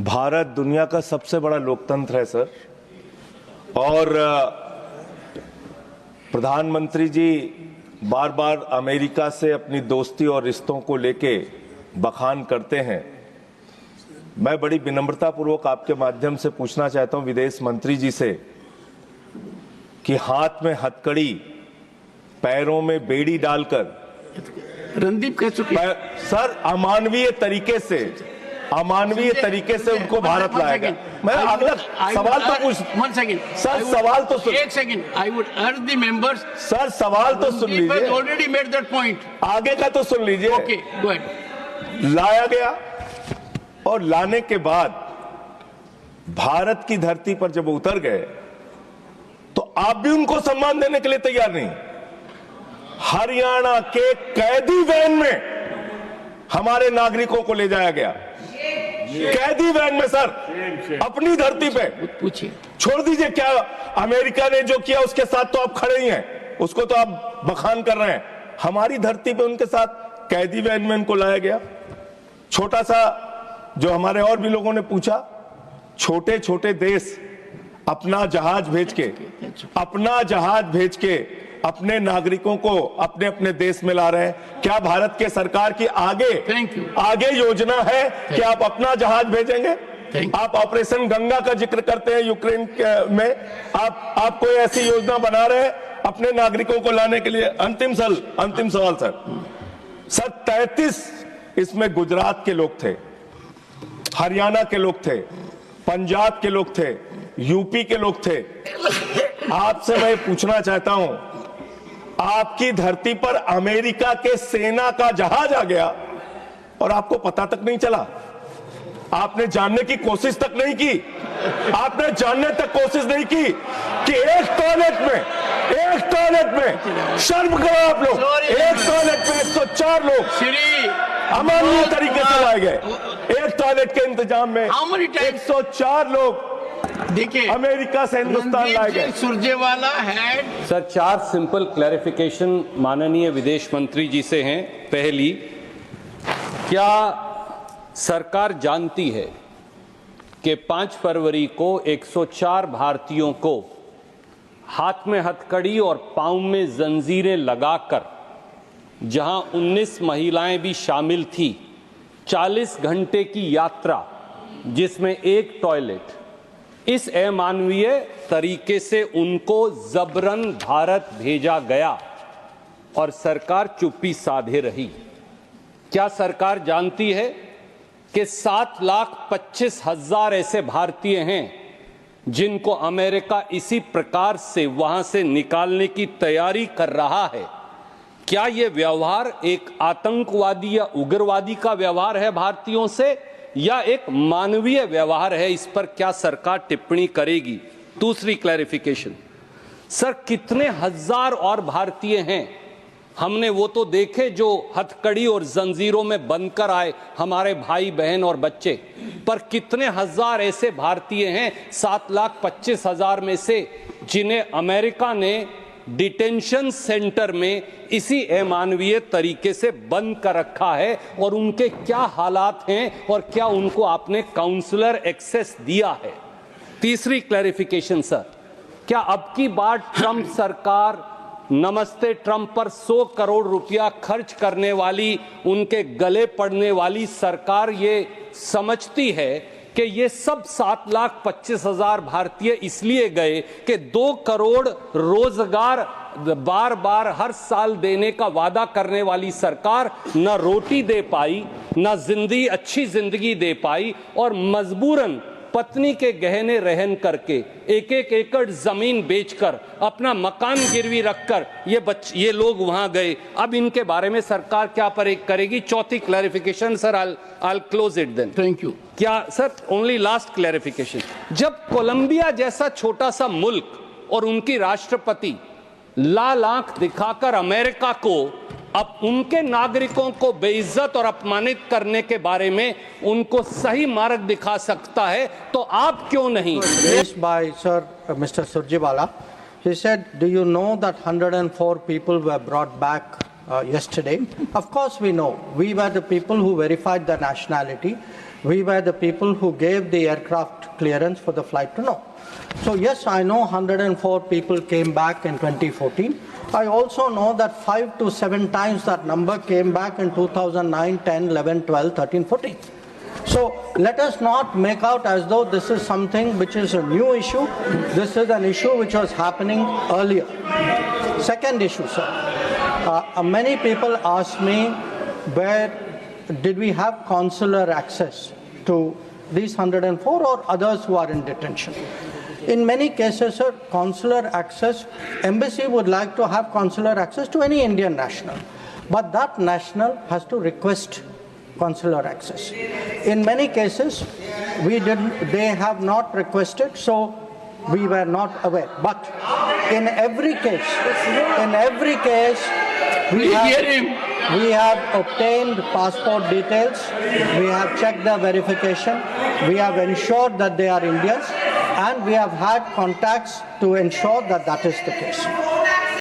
भारत दुनिया का सबसे बड़ा लोकतंत्र है सर, और प्रधानमंत्री जी बार बार अमेरिका से अपनी दोस्ती और रिश्तों को लेके बखान करते हैं। मैं बड़ी विनम्रता पूर्वक आपके माध्यम से पूछना चाहता हूं विदेश मंत्री जी से कि हाथ में हथकड़ी, पैरों में बेड़ी डालकर रणदीप कह चुके सर अमानवीय तरीके से उनको भारत लाया गया। मैं अगला सवाल तो पूछ सर, सवाल तो सुन, एक सेकंड। आई वुड अर्ज द मेंबर्स सर, सवाल तो सुन लीजिए। ऑलरेडी मेड दैट पॉइंट, आगे का तो सुन लीजिए। Okay, go ahead. लाया गया और लाने के बाद भारत की धरती पर जब उतर गए तो आप भी उनको सम्मान देने के लिए तैयार नहीं। हरियाणा के कैदी वैन में हमारे नागरिकों को ले जाया गया, कैदी वैन में सर, अपनी धरती पे। पूछिए, छोड़ दीजिए क्या अमेरिका ने जो किया उसके साथ तो आप खड़े ही हैं, उसको तो आप बखान कर रहे हैं। हमारी धरती पे उनके साथ कैदी वैन में उनको लाया गया। छोटा सा, जो हमारे और भी लोगों ने पूछा, छोटे छोटे देश अपना जहाज भेज के अपने नागरिकों को अपने अपने देश में ला रहे हैं। क्या भारत के सरकार की आगे योजना है कि आप अपना जहाज भेजेंगे? आप ऑपरेशन गंगा का जिक्र करते हैं यूक्रेन में, आप कोई ऐसी योजना बना रहे हैं अपने नागरिकों को लाने के लिए? अंतिम सवाल सर, 33 इसमें गुजरात के लोग थे, हरियाणा के लोग थे, पंजाब के लोग थे, यूपी के लोग थे। आपसे मैं पूछना चाहता हूं, आपकी धरती पर अमेरिका के सेना का जहाज आ गया और आपको पता तक नहीं चला? आपने जानने की कोशिश तक नहीं की? आपने जानने तक कोशिश नहीं की कि एक टॉयलेट में शर्म करो आप लोग, एक टॉयलेट में 104 लोग अमानवीय तरीके से लाए गए। एक टॉयलेट के इंतजाम में 104 लोग देखिए अमेरिका से हिंदुस्तान लाए गए। सुरजेवाला है सर, 4 सिंपल क्लैरिफिकेशन माननीय विदेश मंत्री जी से हैं। पहली, क्या सरकार जानती है कि 5 फरवरी को 104 भारतीयों को हाथ में हथकड़ी और पांव में जंजीरें लगाकर, जहां 19 महिलाएं भी शामिल थी, 40 घंटे की यात्रा जिसमें एक टॉयलेट, इस अमानवीय तरीके से उनको जबरन भारत भेजा गया और सरकार चुप्पी साधे रही? क्या सरकार जानती है कि 7,25,000 ऐसे भारतीय हैं जिनको अमेरिका इसी प्रकार से वहां से निकालने की तैयारी कर रहा है? क्या यह व्यवहार एक आतंकवादी या उग्रवादी का व्यवहार है भारतीयों से, या एक मानवीय व्यवहार है? इस पर क्या सरकार टिप्पणी करेगी? दूसरी क्लैरिफिकेशन, सर, कितने हजार और भारतीय हैं? हमने वो तो देखे जो हथकड़ी और जंजीरों में बंधकर आए, हमारे भाई बहन और बच्चे, पर कितने हजार ऐसे भारतीय हैं 7,25,000 में से जिन्हें अमेरिका ने डिटेंशन सेंटर में इसी अमानवीय तरीके से बंद कर रखा है, और उनके क्या हालात हैं और क्या उनको आपने काउंसलर एक्सेस दिया है? तीसरी क्लैरिफिकेशन सर, क्या अब की बार ट्रंप सरकार नमस्ते ट्रंप पर 100 करोड़ रुपया खर्च करने वाली, उनके गले पड़ने वाली सरकार ये समझती है कि ये सब 7,25,000 भारतीय इसलिए गए कि 2 करोड़ रोजगार बार बार हर साल देने का वादा करने वाली सरकार न रोटी दे पाई, न अच्छी जिंदगी दे पाई, और मजबूरन पत्नी के गहने रहन करके एक एकड़ जमीन बेचकर अपना मकान गिरवी रखकर ये लोग वहां गए? अब इनके बारे में सरकार क्या करेगी? चौथी clarification sir, I'll close it then. Thank you. क्या सर, ओनली लास्ट क्लैरिफिकेशन, जब कोलंबिया जैसा छोटा सा मुल्क और उनकी राष्ट्रपति लाल आंख दिखाकर अमेरिका को अब उनके नागरिकों को बेइज्जत और अपमानित करने के बारे में उनको सही मार्ग दिखा सकता है, तो आप क्यों नहीं? Raised by Sir Mr. Surjewala, he said, "Do you know that 104 people were brought back yesterday?" Of course, we know. We were the people who verified the nationality. We were the people who gave the aircraft clearance for the flight to know. So yes, I know 104 people came back in 2014. I also know that 5 to 7 times that number came back in 2009, 10, 11, 12, 13, 14. So let us not make out as though this is something which is a new issue. This is an issue which was happening earlier. Second issue, sir. Many people ask me, where did we have consular access to these 104 or others who are in detention? In many cases, sir, consular access, embassy would like to have consular access to any Indian national, but that national has to request consular access. In many cases, they have not requested, so we were not aware. But in every case, we have obtained passport details, we have checked the verification, we have ensured that they are Indians, and we have had contacts to ensure that that is the case.